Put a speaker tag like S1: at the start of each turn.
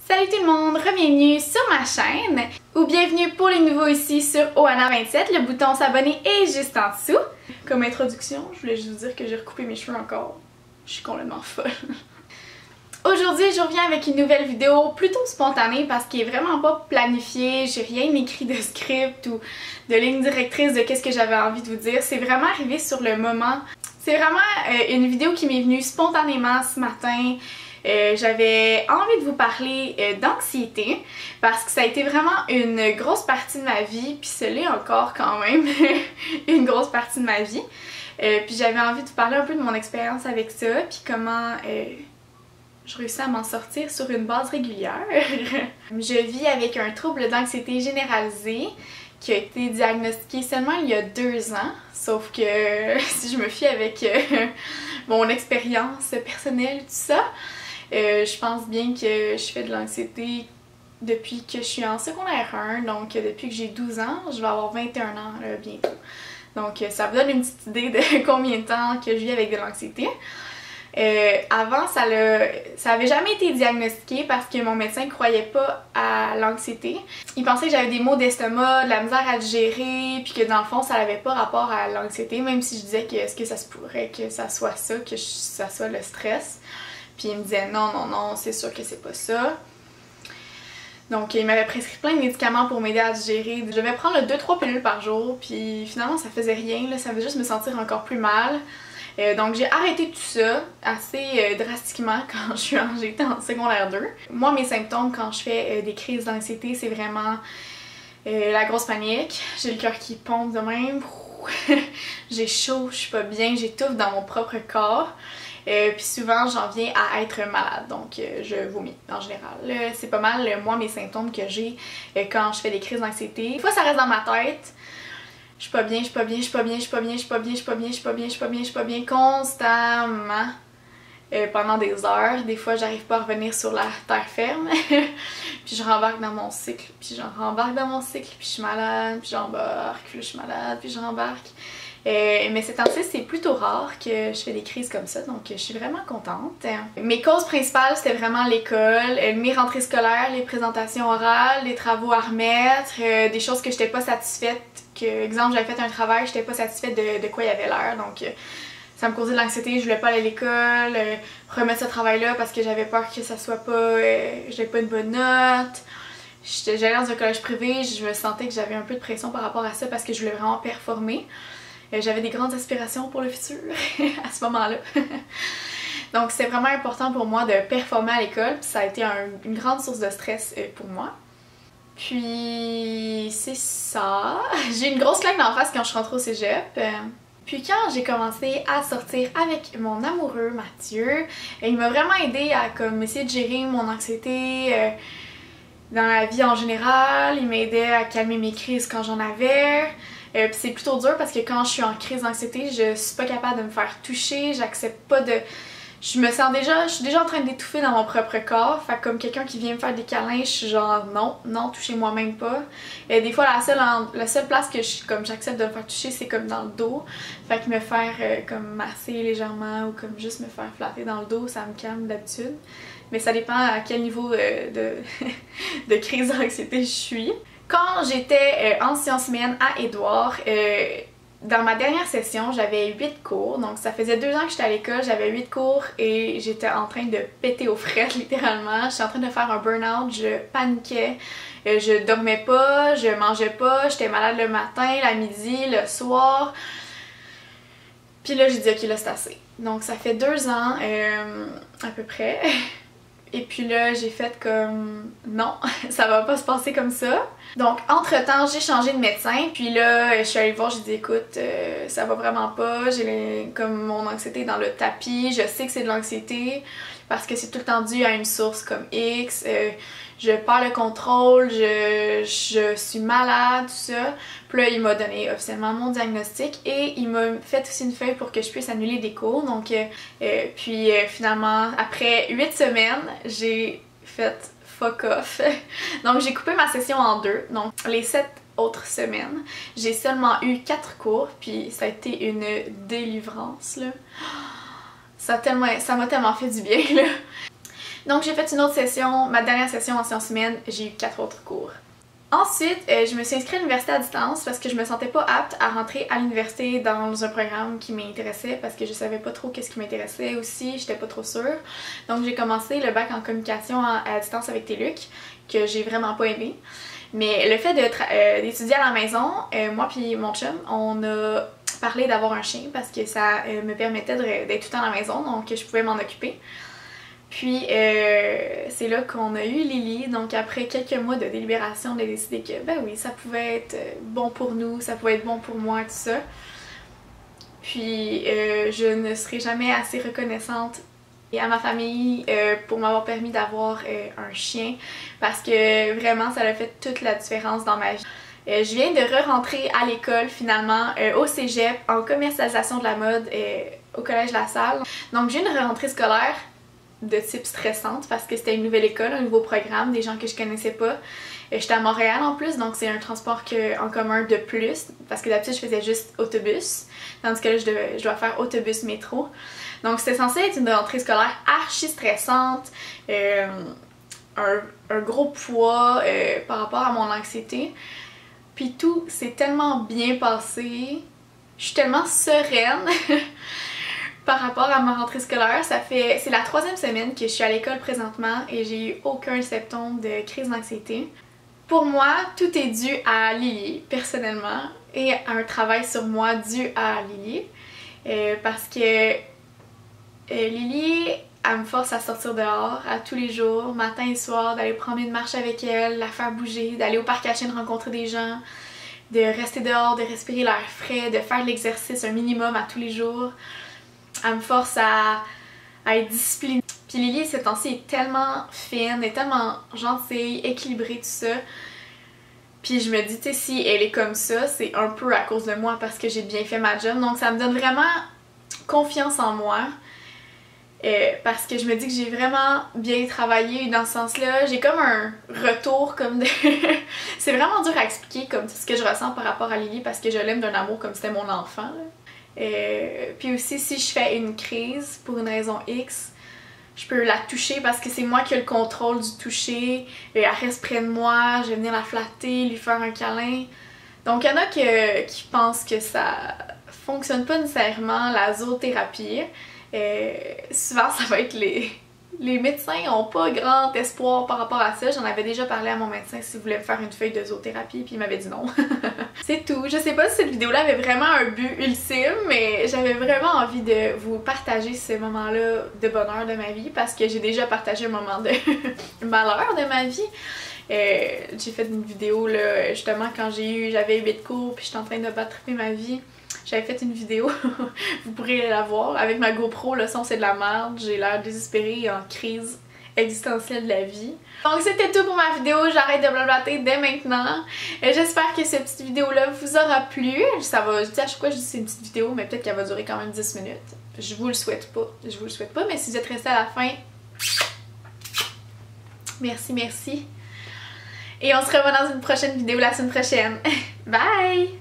S1: Salut tout le monde, bienvenue sur ma chaîne ou bienvenue pour les nouveaux ici sur Oana27. Le bouton s'abonner est juste en dessous. Comme introduction, je voulais juste vous dire que j'ai recoupé mes cheveux encore. Je suis complètement folle. Aujourd'hui, je reviens avec une nouvelle vidéo plutôt spontanée parce qu'elle est vraiment pas planifiée. J'ai rien écrit de script ou de ligne directrice de qu'est-ce que j'avais envie de vous dire. C'est vraiment arrivé sur le moment. C'est vraiment une vidéo qui m'est venue spontanément ce matin. J'avais envie de vous parler d'anxiété parce que ça a été vraiment une grosse partie de ma vie, puis ce l'est encore quand même, une grosse partie de ma vie. Puis j'avais envie de vous parler un peu de mon expérience avec ça, puis comment je réussis à m'en sortir sur une base régulière. Je vis avec un trouble d'anxiété généralisée qui a été diagnostiqué seulement il y a 2 ans, sauf que si je me fie avec mon expérience personnelle, tout ça, je pense bien que je fais de l'anxiété depuis que je suis en secondaire 1, donc depuis que j'ai 12 ans, je vais avoir 21 ans bientôt. Donc ça vous donne une petite idée de combien de temps que je vis avec de l'anxiété. Avant, ça avait jamais été diagnostiqué parce que mon médecin croyait pas à l'anxiété. Il pensait que j'avais des maux d'estomac, de la misère à digérer, puis que dans le fond, ça n'avait pas rapport à l'anxiété, même si je disais que est-ce que ça se pourrait que ça soit ça, que ça soit le stress. Puis il me disait non, non, non, c'est sûr que c'est pas ça. Donc il m'avait prescrit plein de médicaments pour m'aider à digérer. Je devais prendre 2-3 pilules par jour, puis finalement ça faisait rien, là, ça faisait juste me sentir encore plus mal. Donc j'ai arrêté tout ça assez drastiquement quand j'étais en secondaire 2. Moi mes symptômes quand je fais des crises d'anxiété, c'est vraiment la grosse panique. J'ai le cœur qui pompe de même. J'ai chaud, je suis pas bien, j'étouffe dans mon propre corps. Puis souvent j'en viens à être malade, donc je vomis en général. C'est pas mal moi mes symptômes que j'ai quand je fais des crises d'anxiété. Des fois ça reste dans ma tête. Je suis pas bien, je suis pas bien, je suis pas bien, je suis pas bien, je suis pas bien, je suis pas bien, je suis pas bien, je suis pas bien, je suis pas bien constamment pendant des heures. Des fois j'arrive pas à revenir sur la terre ferme. Puis je rembarque dans mon cycle, puis je rembarque dans mon cycle, puis je suis malade, puis j'embarque, puis là, je suis malade, puis je rembarque. Mais ces temps-ci, c'est plutôt rare que je fais des crises comme ça, donc je suis vraiment contente. Mes causes principales, c'était vraiment l'école, mes rentrées scolaires, les présentations orales, les travaux à remettre, des choses que j'étais pas satisfaite, exemple, j'avais fait un travail, j'étais pas satisfaite de quoi il y avait l'air, donc ça me causait de l'anxiété, je voulais pas aller à l'école, remettre ce travail-là parce que j'avais peur que ça soit pas, j'avais pas une bonne note. J'allais dans un collège privé, je me sentais que j'avais un peu de pression par rapport à ça parce que je voulais vraiment performer. J'avais des grandes aspirations pour le futur à ce moment-là. Donc c'est vraiment important pour moi de performer à l'école, puis ça a été une grande source de stress pour moi. Puis c'est ça. J'ai eu une grosse claque d'en face quand je suis rentrée au cégep. Puis quand j'ai commencé à sortir avec mon amoureux Mathieu, il m'a vraiment aidé à comme essayer de gérer mon anxiété dans la vie en général. Il m'aidait à calmer mes crises quand j'en avais. Puis c'est plutôt dur parce que quand je suis en crise d'anxiété, je suis pas capable de me faire toucher, j'accepte pas de... je suis déjà en train d'étouffer dans mon propre corps, fait que comme quelqu'un qui vient me faire des câlins, je suis genre non, non, touchez-moi même pas. Et des fois la seule place que j'accepte de me faire toucher, c'est comme dans le dos, fait que me faire comme masser légèrement ou comme juste me faire flatter dans le dos, ça me calme d'habitude. Mais ça dépend à quel niveau de crise d'anxiété je suis. Quand j'étais en sciences humaines à Édouard, dans ma dernière session, j'avais 8 cours, donc ça faisait 2 ans que j'étais à l'école, j'avais 8 cours et j'étais en train de péter aux frettes littéralement. J'étais en train de faire un burn-out, je paniquais, je dormais pas, je mangeais pas, j'étais malade le matin, la midi, le soir. Puis là j'ai dit ok là c'est assez. Donc ça fait 2 ans à peu près. Et puis là, j'ai fait comme non, ça va pas se passer comme ça. Donc, entre-temps, j'ai changé de médecin. Puis là, je suis allée le voir, j'ai dit écoute, ça va vraiment pas. J'ai comme mon anxiété est dans le tapis. Je sais que c'est de l'anxiété parce que c'est tout le temps dû à une source comme X. Je perds le contrôle, je suis malade, tout ça. Puis là, il m'a donné officiellement mon diagnostic et il m'a fait aussi une feuille pour que je puisse annuler des cours. Donc, puis finalement, après 8 semaines, j'ai fait fuck off. Donc, j'ai coupé ma session en 2. Donc, les 7 autres semaines, j'ai seulement eu 4 cours, puis ça a été une délivrance, là. Ça m'a tellement fait du bien, là. Donc j'ai fait une autre session, ma dernière session en sciences humaines, j'ai eu 4 autres cours. Ensuite, je me suis inscrite à l'université à distance parce que je me sentais pas apte à rentrer à l'université dans un programme qui m'intéressait parce que je savais pas trop qu'est-ce qui m'intéressait aussi, j'étais pas trop sûre. Donc j'ai commencé le bac en communication à distance avec TÉLUQ, que j'ai vraiment pas aimé. Mais le fait d'étudier à la maison, moi puis mon chum, on a parlé d'avoir un chien parce que ça me permettait d'être tout le temps à la maison, donc je pouvais m'en occuper. Puis c'est là qu'on a eu Lily, donc après quelques mois de délibération, on a décidé que ben oui, ça pouvait être bon pour nous, ça pouvait être bon pour moi, tout ça. Puis je ne serai jamais assez reconnaissante et à ma famille pour m'avoir permis d'avoir un chien parce que vraiment ça a fait toute la différence dans ma vie. Je viens de re-rentrer à l'école finalement au cégep en commercialisation de la mode au collège La Salle. Donc j'ai une re-rentrée scolaire de type stressante parce que c'était une nouvelle école, un nouveau programme, des gens que je connaissais pas. J'étais à Montréal en plus, donc c'est un transport en commun de plus parce que d'habitude je faisais juste autobus, tandis que là je dois faire autobus-métro. Donc c'était censé être une rentrée scolaire archi stressante, un gros poids par rapport à mon anxiété. Puis tout s'est tellement bien passé, je suis tellement sereine par rapport à ma rentrée scolaire. C'est la 3e semaine que je suis à l'école présentement et j'ai eu aucun symptôme de crise d'anxiété. Pour moi, tout est dû à Lily, personnellement, et à un travail sur moi dû à Lily. Parce que Lily, elle me force à sortir dehors à tous les jours, matin et soir, d'aller prendre une marche avec elle, la faire bouger, d'aller au parc à chiens, de rencontrer des gens, de rester dehors, de respirer l'air frais, de faire de l'exercice un minimum à tous les jours. Elle me force à être disciplinée. Puis Lily, ce temps-ci, est tellement fine, est tellement gentille, équilibrée, tout ça. Puis je me dis, tu sais, si elle est comme ça, c'est un peu à cause de moi parce que j'ai bien fait ma job. Donc ça me donne vraiment confiance en moi. Parce que je me dis que j'ai vraiment bien travaillé dans ce sens-là. J'ai comme un retour comme de... C'est vraiment dur à expliquer comme ce que je ressens par rapport à Lily parce que je l'aime d'un amour comme si c'était mon enfant, là. Puis aussi si je fais une crise pour une raison X, je peux la toucher parce que c'est moi qui ai le contrôle du toucher. Elle reste près de moi, je vais venir la flatter, lui faire un câlin. Donc il y en a qui pensent que ça fonctionne pas nécessairement la zoothérapie. Souvent ça va être les médecins n'ont pas grand espoir par rapport à ça. J'en avais déjà parlé à mon médecin s'il voulait me faire une feuille de zoothérapie puis il m'avait dit non. C'est tout. Je sais pas si cette vidéo-là avait vraiment un but ultime, mais j'avais vraiment envie de vous partager ce moment-là de bonheur de ma vie parce que j'ai déjà partagé un moment de malheur de ma vie. J'ai fait une vidéo là, justement quand j'avais 8 cours puis j'étais en train de battre ma vie. J'avais fait une vidéo, vous pourrez la voir, avec ma GoPro, le son c'est de la merde, j'ai l'air désespérée et en crise existentielle de la vie. Donc c'était tout pour ma vidéo, j'arrête de blablater dès maintenant. J'espère que cette petite vidéo-là vous aura plu. Ça va, je dis à chaque fois que je dis c'est une petite vidéo, mais peut-être qu'elle va durer quand même 10 minutes. Je vous le souhaite pas, mais si vous êtes resté à la fin, merci. Et on se revoit dans une prochaine vidéo la semaine prochaine. Bye!